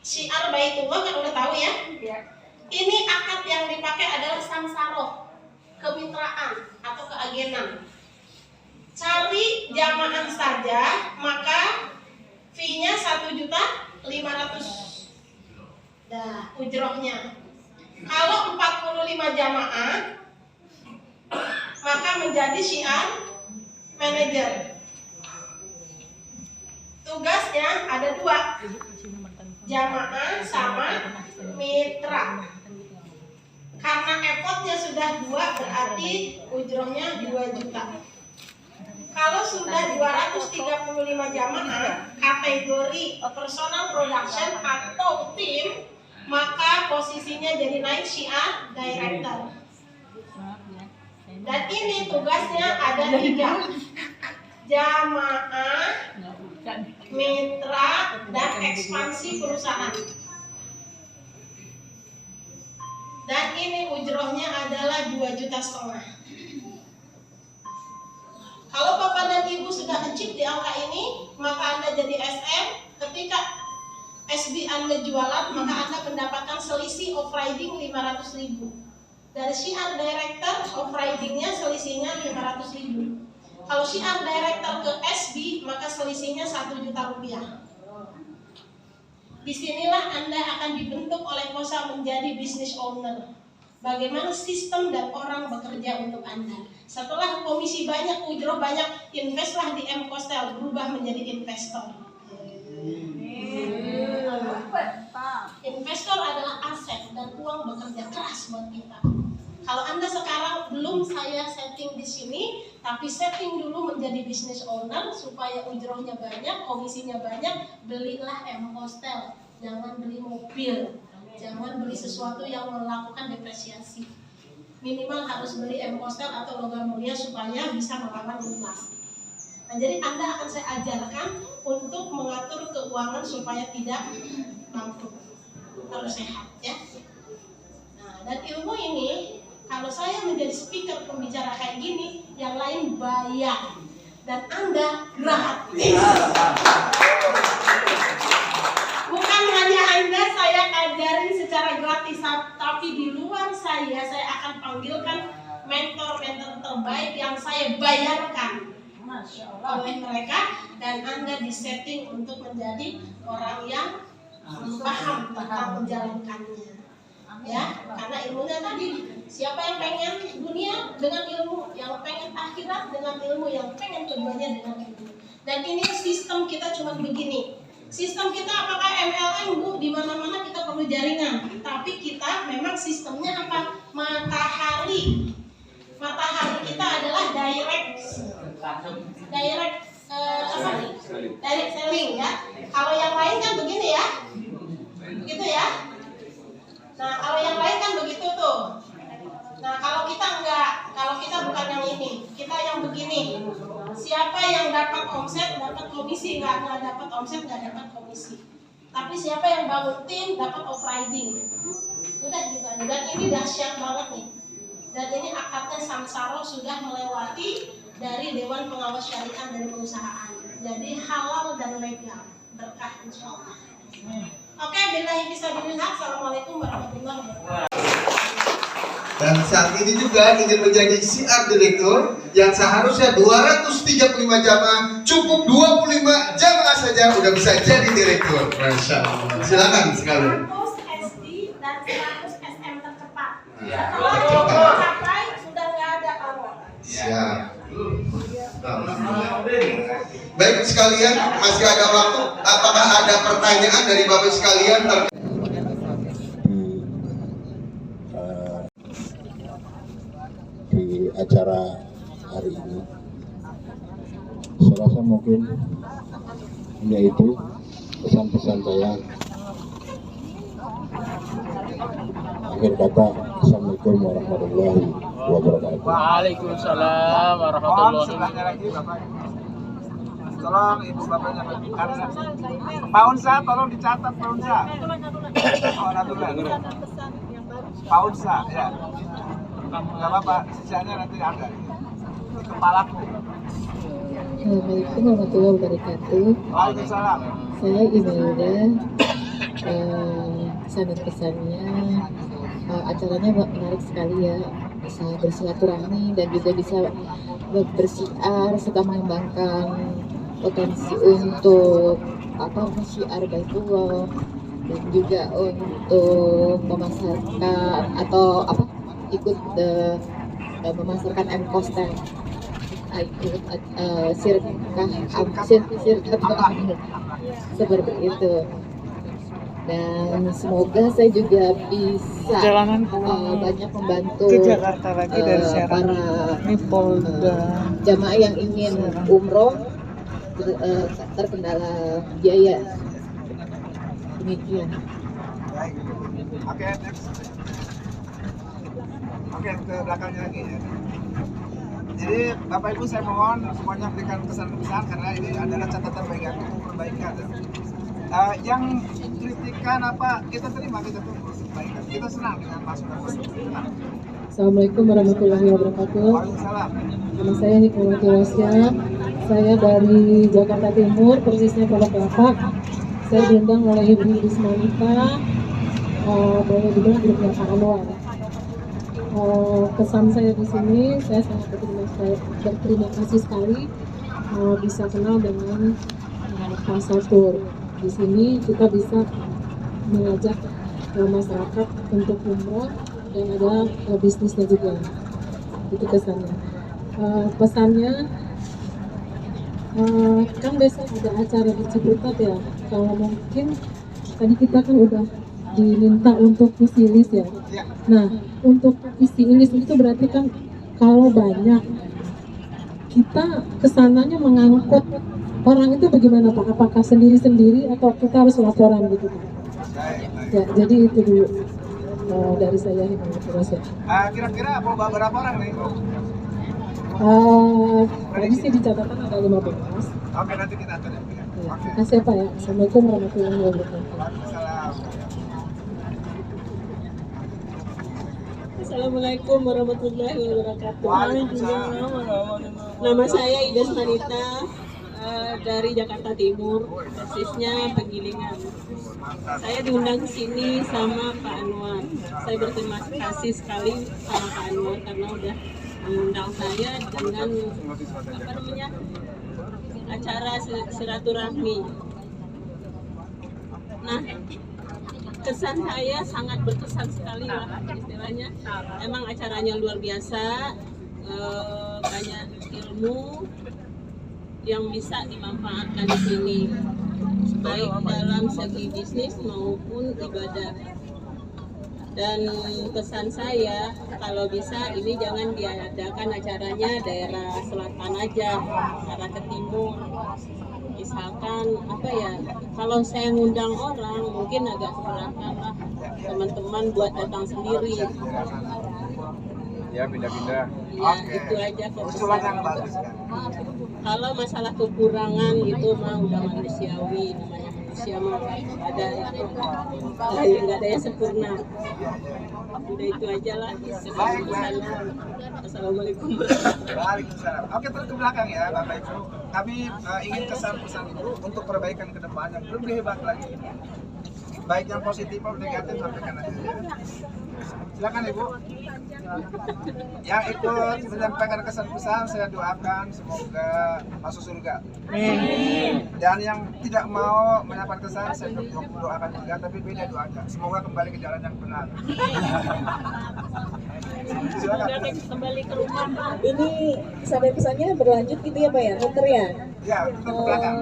syiar Baitullah kan udah tahu ya. Ini akad yang dipakai adalah samsaro, kemitraan atau keagenan. Cari jamaah saja, maka fee-nya 1.500.000. Dah, ujrohnya. Kalau 45 jamaah, maka menjadi syiar manajer. Tugasnya ada 2, jamaah sama mitra. Karena effortnya sudah 2, berarti ujrohnya 2 juta. Kalau sudah 235 jamaah kategori personal production atau tim, maka posisinya jadi naik syiar director. Dan ini tugasnya ada 3, jamaah, mitra, dan ekspansi perusahaan. Dan ini ujrohnya adalah 2,5 juta. Kalau Bapak dan Ibu sudah achieve di angka ini, maka Anda jadi SM. Ketika SB Anda jualan, maka Anda mendapatkan selisih off-riding 500.000. Dari syiar director, off-ridingnya selisihnya 500.000. Kalau syiar director ke SB, maka selisihnya 1 juta rupiah. Disinilah Anda akan dibentuk oleh KOSA menjadi business owner. Bagaimana sistem dan orang bekerja untuk Anda. Setelah komisi banyak, ujroh banyak, investlah di M-Kostel, berubah menjadi investor. Investor adalah aset dan uang bekerja keras buat kita. Kalau Anda sekarang belum saya setting di sini, tapi setting dulu menjadi business owner supaya ujrohnya banyak, komisinya banyak, belilah M-Kostel. Jangan beli mobil, jangan beli sesuatu yang melakukan depresiasi. Minimal harus beli M-Kostel atau logam mulia supaya bisa melawan inflasi. Nah, jadi Anda akan saya ajarkan untuk mengatur keuangan supaya tidak mampu, harus sehat ya. Nah, dan ilmu ini kalau saya menjadi speaker pembicara kayak gini, yang lain bayar dan Anda gratis. Bukan hanya Anda saya ajarin secara gratis, tapi di luar saya akan panggilkan mentor-mentor terbaik yang saya bayarkan oleh mereka, dan Anda disetting untuk menjadi orang yang paham tentang menjalankannya. Ya, karena ilmunya tadi, siapa yang pengen dunia dengan ilmu, yang pengen akhirat dengan ilmu, yang pengen keduanya dengan ilmu. Dan ini sistem kita cuma begini. Sistem kita apakah MLM Bu, di mana-mana kita perlu jaringan, tapi kita memang sistemnya apa? Matahari. Matahari kita adalah direct selling ya. Kalau yang lain kan begini ya, begitu ya. Nah kalau yang lain kan begitu tuh. Nah kalau kita enggak, kalau kita bukan yang ini, kita yang begini. Siapa yang dapat omset dapat komisi, nggak dapat omset nggak dapat komisi. Tapi siapa yang bangun tim dapat off-riding. Udah gitu aja. Dan ini dahsyat banget nih. Dan ini akadnya samsaro sudah melewati dari Dewan Pengawas Syariah dari perusahaan. Jadi halal dan legal, berkah insyaallah. Oke, billahi fisabilillah. Assalamualaikum warahmatullahi wabarakatuh. Dan saat ini juga ingin menjadi CR direktur yang seharusnya 235 jamaah, cukup 25 jamaah saja udah bisa jadi direktur. Masya Allah. Silakan sekali. 100 SD dan 100 SM tercepat. Setelah tercapai sudah nggak ada kalau. Siap. Baik sekalian, masih ada waktu. Apakah ada pertanyaan dari Bapak sekalian? acara hari ini. Saya rasa mungkin yaitu pesan-pesan saya. Akhir kata, Assalamualaikum warahmatullahi wabarakatuh. Waalaikumsalam warahmatullahi wabarakatuh. Tolong ibu bapaknya Paunsa, tolong dicatat Paunsa. Oh, Paunsa, ya. Nggak apa-apa, sisanya nanti ada. Di kepalaku. Assalamualaikum warahmatullahi wabarakatuh. Waalaikumsalam. Saya Imelda. Pesan-pesannya acaranya menarik sekali ya, bisa bersilaturahmi dan juga bisa bersiar serta mengembangkan potensi untuk syiar Baitullah dan juga untuk memasarkan atau ikut memasarkan M-Coaster, ikut sirkah seperti itu. Dan semoga saya juga bisa banyak membantu para jamaah yang ingin umroh terkendala biaya. Demikian. Oke, next. Oke, ke belakangnya lagi ya. Jadi Bapak Ibu saya mohon semuanya berikan pesan-pesan karena ini adalah catatan bagi aku untuk perbaikan. Yang kritikan apa kita terima, kita tunggu perbaikan. Kita senang dengan masukan. Assalamualaikum warahmatullahi wabarakatuh. Waalaikumsalam. Nama saya Hikmawati Rasya. Saya dari Jakarta Timur, persisnya Pondok Kelapa. Saya diundang oleh Ibu Ismanita, boleh dibilang grupnya Pak Anwar. Kesan saya di sini, saya sangat berterima kasih sekali bisa kenal dengan Pak Satur. Di sini kita bisa mengajak masyarakat untuk umroh dan ada bisnisnya juga. Itu kesannya. Pesannya kan besok ada acara di Ciputat ya. Kalau mungkin tadi kita kan udah diminta untuk visi list ya. Nah, untuk visi list itu berarti kan kalau banyak kita kesananya mengangkut orang itu bagaimana Pak? Apakah sendiri-sendiri atau kita harus laporan gitu Pak? Ya, jadi itu dulu dari saya Hikmawati. Kira-kira mau bawa berapa orang nih? Tadi sih di catatan ada 15. Oke, nanti kita atur ya. Terima kasih Pak ya. Assalamualaikum warahmatullahi wabarakatuh. Assalamualaikum warahmatullahi wabarakatuh. Nama saya Ida Sanita dari Jakarta Timur, persisnya Penggilingan. Saya diundang ke sini sama Pak Anwar. Saya berterima kasih sekali sama Pak Anwar karena udah mengundang saya dengan acara silaturahmi. Nah, kesan saya sangat berkesan sekali lah istilahnya. Emang acaranya luar biasa, banyak ilmu yang bisa dimanfaatkan di sini, baik dalam segi bisnis maupun ibadah. Dan pesan saya, kalau bisa ini jangan diadakan acaranya daerah selatan aja, arah ke timur. Misalkan kalau saya ngundang orang mungkin agak keberatan lah teman-teman buat datang sendiri. Ya, pindah-pindah. Ya, itu aja usulan yang bagus kan. Kalau masalah kekurangan itu mah udah manusiawi, namanya manusia mah ada itu, nggak ada yang sempurna. Udah itu aja lah. Assalamualaikum. Waalaikumsalam. Oke, terus ke belakang ya Bapak Ibu. Kami ingin kesan-pesan Ibu untuk perbaikan ke depan yang lebih hebat lagi. Baik yang positif maupun negatif sampaikan aja. Silakan Ibu. Yang ikut menyampaikan kesan-pesan saya doakan semoga masuk surga. Dan yang tidak mau menyampaikan kesan saya doakan juga, tapi beda doanya. Semoga kembali ke jalan yang benar. Silakan. Kembali ke rumah. Ini sampai pesannya berlanjut gitu ya Pak ya, muter ya? Ya, kita ke belakang.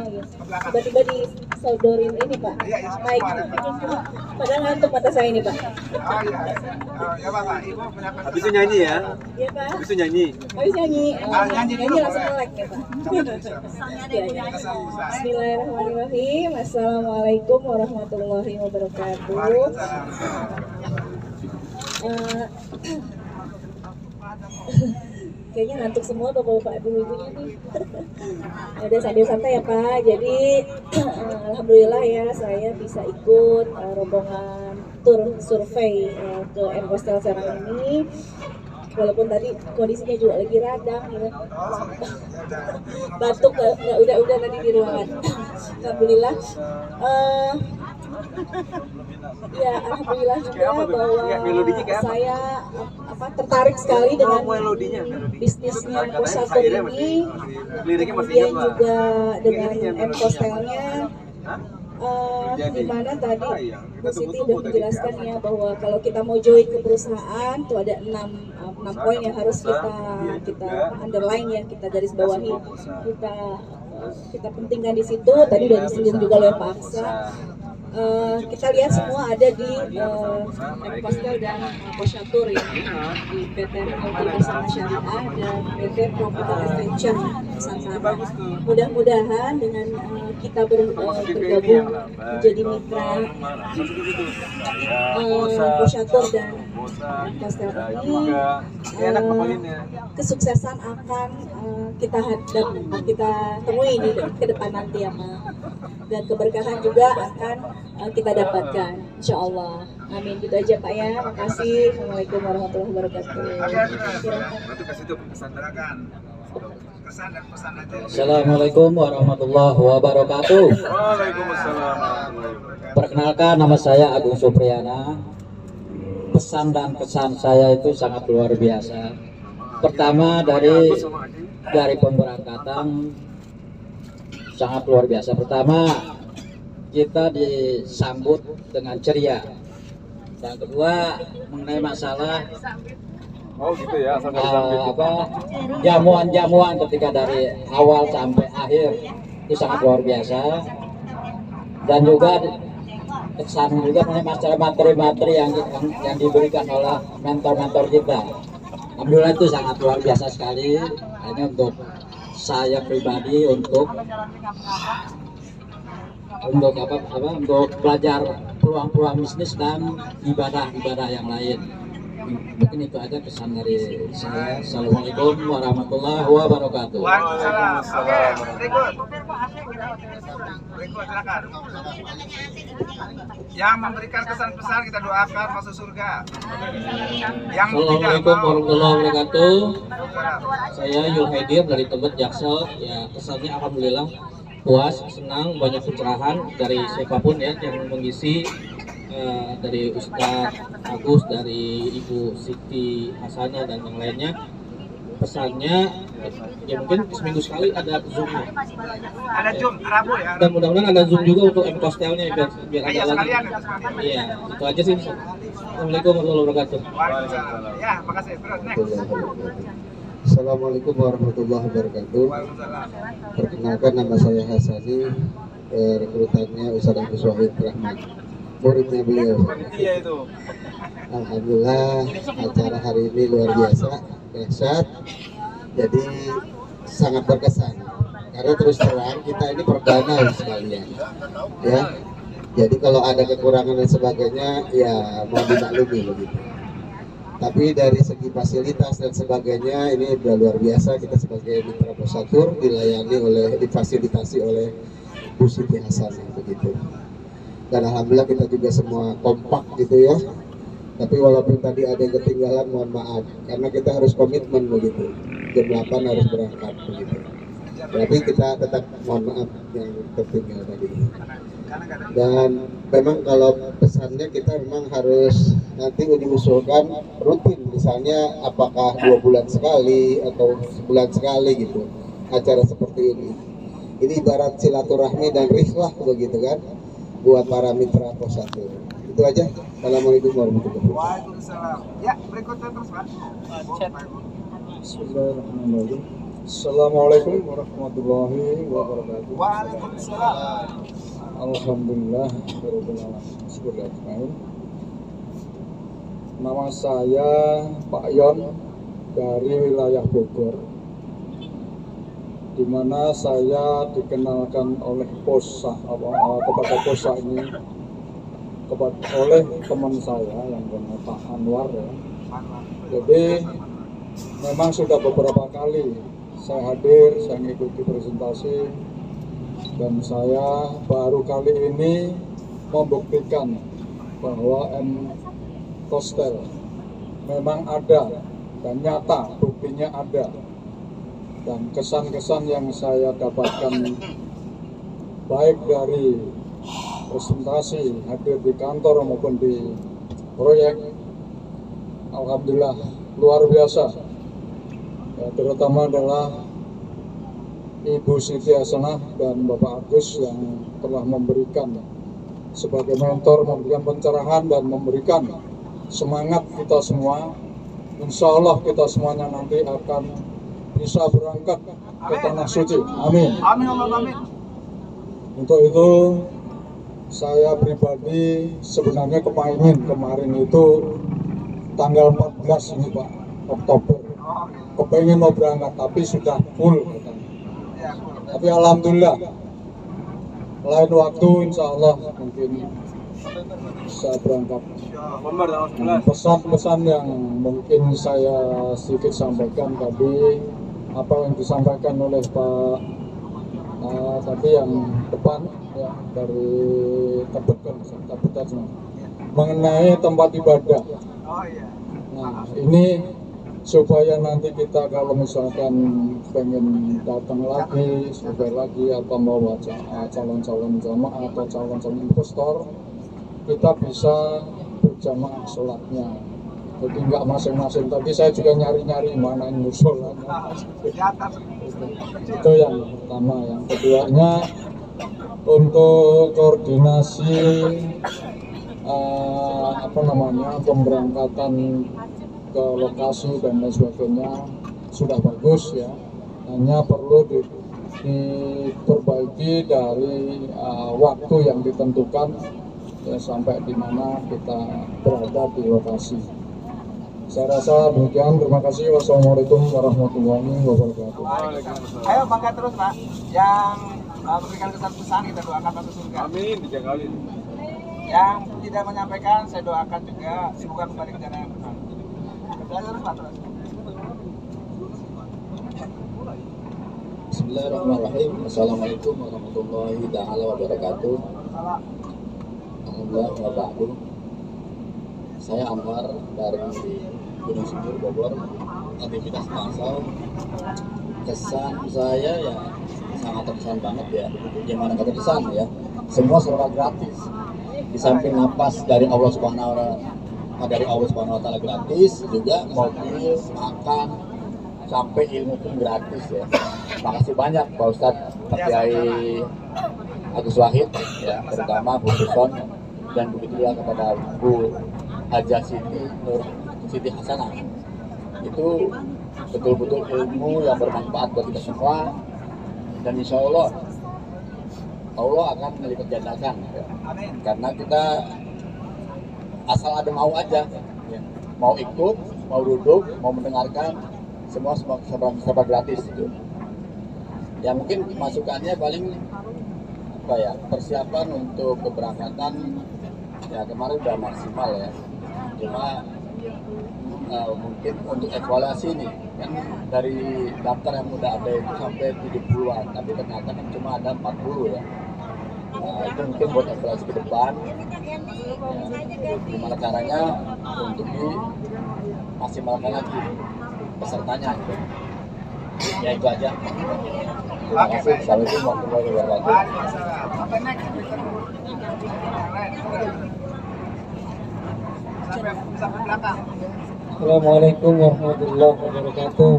Tiba-tiba disodorin ini Pak, mic. Padahal ngantuk mata saya ini Pak. Oh iya. Ya Bapak, Ibu mendapat. Habis itu nyanyi ya? Iya Pak. Habis itu nyanyi. Habis nyanyi. Nyanyi dulu langsung boleh. melek ya Pak. Bismillahirrahmanirrahim. Assalamualaikum warahmatullahi wabarakatuh. Kayaknya ngantuk semua bapak-bapak ibu-ibunya nih. Udah sambil santai ya Pak. Jadi alhamdulillah ya saya bisa ikut rombongan tur survei ke Mpostel Serang ini. Walaupun tadi kondisinya juga lagi radang gitu. Batuk udah tadi di ruangan. Alhamdulillah. Ya alhamdulillah juga bahwa saya tertarik sekali dengan bisnisnya Posyatur ini, kemudian juga dengan Mpostelnya, di mana tadi Bu Siti sudah menjelaskan ya bahwa kalau kita mau join ke perusahaan tuh ada 6 poin yang harus kita underline ya, kita garis bawahi, kita pentingkan di situ. Tadi udah disinggung juga oleh Pak Aksa. Kita lihat semua ada di Mpostel dan Posyatur ya, di PT Multi Bersama Syariah dan PT Property Adventure Nusantara. Mudah-mudahan dengan kita bergabung menjadi mitra Posyatur dan Mpostel ini, kesuksesan akan kita temui ke depan nanti ya Pak, dan keberkahan juga akan kita dapatkan, insya Allah. Amin. Gitu aja Pak ya. Makasih. Assalamualaikum warahmatullahi wabarakatuh. Assalamualaikum warahmatullahi wabarakatuh. Waalaikumsalam. Perkenalkan, nama saya Agung Supriyana. Pesan dan kesan saya itu sangat luar biasa. Pertama dari pemberangkatan sangat luar biasa. Pertama, kita disambut dengan ceria. Yang kedua, mengenai masalah gitu ya, jamuan-jamuan ketika dari awal sampai akhir itu sangat luar biasa. Dan juga kesan juga mengenai masalah materi-materi yang diberikan oleh mentor-mentor kita. Alhamdulillah itu sangat luar biasa sekali. Hanya untuk saya pribadi untuk belajar peluang-peluang bisnis dan ibadah-ibadah yang lain. Mungkin itu aja kesan dari saya. Assalamualaikum warahmatullahi wabarakatuh. Waalaikumsalam. Oke, berikut silakan. Yang memberikan kesan-pesan kita doakan masuk surga. Yang Assalamualaikum warahmatullahi wabarakatuh. Saya Yul Haidir dari Tebet Jaksel. Ya, kesannya alhamdulillah puas, senang, banyak pencerahan dari siapapun ya yang mengisi, dari Ustadz Agus, dari Ibu Siti Hasanah dan yang lainnya. Pesannya ya mungkin seminggu sekali ada Zoom. Ada Zoom Rabu ya. Dan mudah-mudahan ada Zoom juga untuk Mpostelnya biar ada lagi. Iya, itu aja sih. Assalamualaikum warahmatullahi wabarakatuh. Ya, makasih. Terus next. Assalamualaikum warahmatullahi wabarakatuh. Perkenalkan, nama saya Hasani, rekrutannya Ustadz Agus Wahid Rahmat, muridnya beliau. Alhamdulillah acara hari ini luar biasa, dahsyat. Jadi sangat berkesan. Karena terus terang kita ini perdana sekalian, ya. Jadi kalau ada kekurangan dan sebagainya, ya mau dimaklumi begitu. Tapi dari segi fasilitas dan sebagainya ini udah luar biasa. Kita sebagai mitra Posyatur difasilitasi oleh Bu Siti Hasanah begitu. Dan alhamdulillah kita juga semua kompak gitu ya. Tapi walaupun tadi ada yang ketinggalan, mohon maaf karena kita harus komitmen begitu. Jam 8 harus berangkat begitu. Tapi kita tetap mohon maaf yang tertinggal tadi. Dan memang kalau pesannya kita memang harus nanti diusulkan rutin, misalnya apakah 2 bulan sekali atau sebulan sekali gitu acara seperti ini. Ini ibarat silaturahmi dan rihlah begitu kan buat para mitra Posyatur. Itu aja. Assalamualaikum warahmatullahi wabarakatuh. Waalaikumsalam. Ya, berikutnya terus Pak. Bismillahirrahmanirrahim. Assalamualaikum warahmatullahi wabarakatuh. Waalaikumsalam. Alhamdulillah, Bismillahirrahmanirrahim. Nama saya Pak Yon dari wilayah Bogor, di mana saya dikenalkan oleh kepada POSA ini oleh teman saya yang bernama Pak Anwar ya. Jadi memang sudah beberapa kali saya hadir, saya mengikuti presentasi, dan saya baru kali ini membuktikan bahwa M-Kostel memang ada dan nyata, buktinya ada. Dan kesan-kesan yang saya dapatkan baik dari presentasi, hadir di kantor maupun di proyek, alhamdulillah luar biasa. Ya, terutama adalah Ibu Siti Hasanah dan Bapak Agus yang telah memberikan sebagai mentor, memberikan pencerahan dan memberikan semangat kita semua. Insya Allah kita semuanya nanti akan bisa berangkat ke Tanah Suci. Amin. Amin, amin. Untuk itu saya pribadi sebenarnya kepingin kemarin itu tanggal 14 ini Pak, Oktober. Kepengen mau berangkat tapi sudah full katanya. Tapi alhamdulillah lain waktu insya Allah mungkin bisa berangkat. Pesan-pesan yang mungkin saya sedikit sampaikan tadi, apa yang disampaikan oleh Pak tadi yang depan ya, dari Tebet mengenai tempat ibadah. Nah ini supaya nanti kita kalau misalkan pengen datang lagi, survei lagi, atau mau calon-calon jamaah atau calon-calon investor, kita bisa berjamaah sholatnya. Jadi nggak masing-masing. Tadi saya juga nyari-nyari mana yang musolanya. Itu yang pertama. Yang keduanya untuk koordinasi pemberangkatan ke lokasi dan lain sebagainya sudah bagus ya, hanya perlu diperbaiki dari waktu yang ditentukan ya, sampai di mana kita berada di lokasi. Saya rasa demikian, terima kasih. Wassalamualaikum warahmatullahi wabarakatuh. Ayo bangga terus Pak, yang memberikan kesan-pesan kita doakan masuk surga. Amin, dijagalin. Yang tidak menyampaikan saya doakan juga semoga kembali ke jalan yang benar. Bismillahirrahmanirrahim. Assalamualaikum warahmatullahi wabarakatuh. Alhamdulillah wa ba'du. Saya Anwar dari Gunung Sindur, Bogor. Aktivitas masal. Kesan saya ya sangat terkesan banget ya. Gimana kata kesan ya? Semua serba gratis. Di samping napas dari Allah Subhanahu wa Ta'ala gratis, juga mobil, makan, sampai ilmu pun gratis ya. Makasih banyak Pak Ustadz, Pak Kiai Agus Wahid ya, terutama Bu Suson, dan begitu juga kepada Bu Hajah Siti Hasanah. Itu betul-betul ilmu yang bermanfaat buat kita semua, dan insya Allah akan melipat gandakan ya. Karena kita asal ada mau aja ya. Mau ikut, mau duduk, mau mendengarkan, semua serba gratis itu. Ya mungkin masukannya paling apa ya, persiapan untuk keberangkatan ya kemarin udah maksimal ya, cuma mungkin untuk evaluasi nih kan dari daftar yang udah ada itu sampai 70-an, tapi ternyata kan cuma ada 40 ya. Itu mungkin buat evaluasi ke depan ya, gimana caranya untuk dimaksimalkan lagi pesertanya gitu. Ya itu aja. Terima kasih. Assalamualaikum warahmatullahi wabarakatuh. Assalamualaikum warahmatullahi wabarakatuh.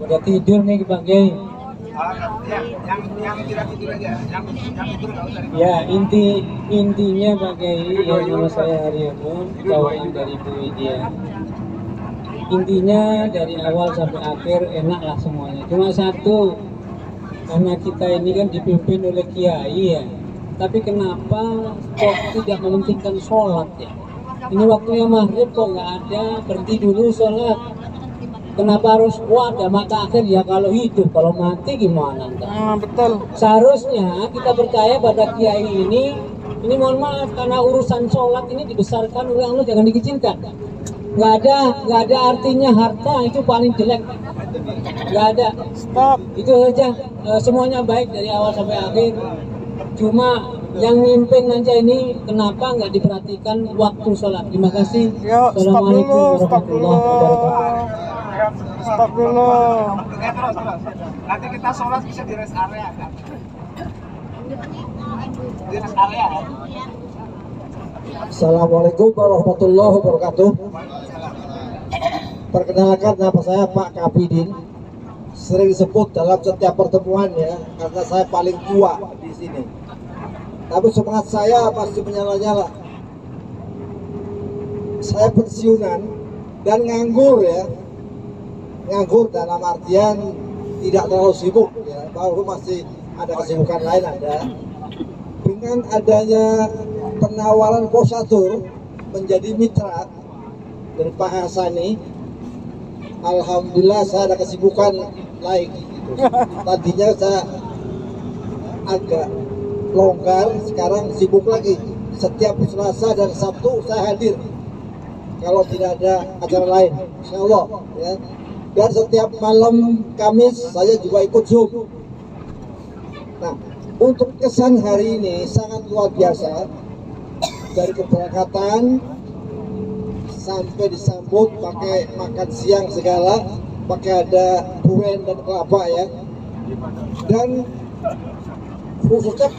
Udah tidur nih Bang Kiai. Yang tidak tidur aja, yang tidur nggak usah. Ya intinya Bang Kiai, ya nama saya Haryono, kawan dari Bu Widya. intinya dari awal sampai akhir enak lah semuanya. Cuma satu, karena kita ini kan dipimpin oleh kiai ya, tapi kenapa kok tidak mementingkan sholat ya? Ini waktunya maghrib kok nggak ada, berhenti dulu sholat. Kenapa harus ada mata akhir ya? Kalau hidup, kalau mati gimana? Betul. Seharusnya kita percaya pada kiai ini mohon maaf, karena urusan sholat ini dibesarkan oleh Allah, jangan dikecilkan. Nggak ada artinya harta itu paling jelek. Nggak ada. Stop. Itu saja. Semuanya baik dari awal sampai akhir. Cuma yang mimpin aja ini kenapa nggak diperhatikan waktu sholat? Terima kasih. Assalamualaikum warahmatullahi wabarakatuh. Stop dulu. Nanti kita sholat bisa di rest area kan? Di rest area. Assalamualaikum warahmatullahi wabarakatuh. Perkenalkan, nama saya Pak Kapidin. Sering disebut dalam setiap pertemuan ya, karena saya paling tua di sini. Tapi semangat saya pasti menyala-nyala. Saya pensiunan dan nganggur ya. Nganggur dalam artian tidak terlalu sibuk ya, baru masih ada kesibukan lain ada. Dengan adanya penawaran Kosatur menjadi mitra dari Pak Hasani, alhamdulillah saya ada kesibukan lain gitu. Tadinya saya agak longgar, sekarang sibuk lagi. Setiap Selasa dan Sabtu saya hadir kalau tidak ada acara lain, insya Allah ya. Dan setiap malam Kamis saya juga ikut Zoom. Nah, untuk kesan hari ini sangat luar biasa. Dari keberangkatan sampai disambut pakai makan siang segala, pakai ada durian dan kelapa ya. Dan khususnya